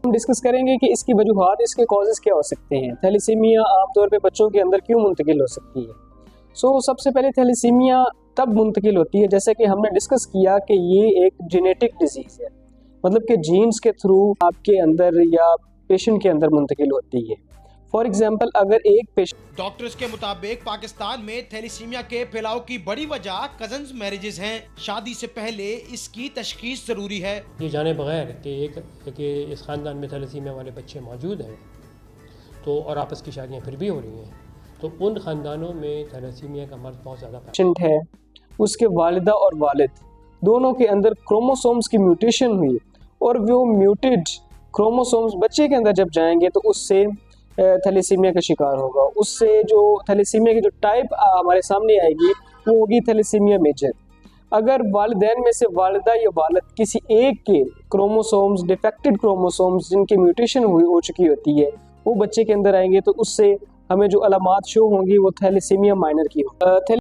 हम डिस्कस करेंगे कि इसकी वजूहात, इसके कॉजेज़ क्या हो सकते हैं। थैलेसीमिया आमतौर पे बच्चों के अंदर क्यों मुंतकिल हो सकती है। सबसे पहले थैलेसीमिया तब मुंतकिल होती है, जैसे कि हमने डिस्कस किया कि ये एक जेनेटिक डिजीज़ है, मतलब कि जीन्स के थ्रू आपके अंदर या पेशेंट के अंदर मुंतकिल होती है। फॉर एग्जाम्पल, अगर एक पेशेंट, डॉक्टर्स के मुताबिक पाकिस्तान में थैलेसीमिया के फैलाव की बड़ी वजह कजन्स मैरिजेस हैं। शादी से पहले इसकी तशखीस जरूरी है। ये जाने बगैर कि इस ख़ानदान में थैलेसीमिया वाले बच्चे मौजूद हैं तो और आपस की शादियाँ फिर भी हो रही हैं, तो उन ख़ानदानों में थैलेसीमिया का मर्ज बहुत ज़्यादा पेशेंट है, उसके वालिदा और वालिद दोनों के अंदर क्रोमोसोम्स की म्यूटेशन हुई और वो म्यूटेड क्रोमोसोम्स बच्चे के अंदर जब जाएंगे तो उससे थैलेसीमिया का शिकार होगा। उससे जो थैलेसीमिया की जो टाइप हमारे सामने आएगी वो होगी थैलेसीमिया मेजर। अगर वालिदैन में से वालिदा या वालिद किसी एक के क्रोमोसोम्स, डिफेक्टेड क्रोमोसोम्स जिनकी म्यूटेशन हो चुकी होती है, वो बच्चे के अंदर आएंगे तो उससे हमें जो अलामात शो होंगी वो थैलेसीमिया माइनर की होगी।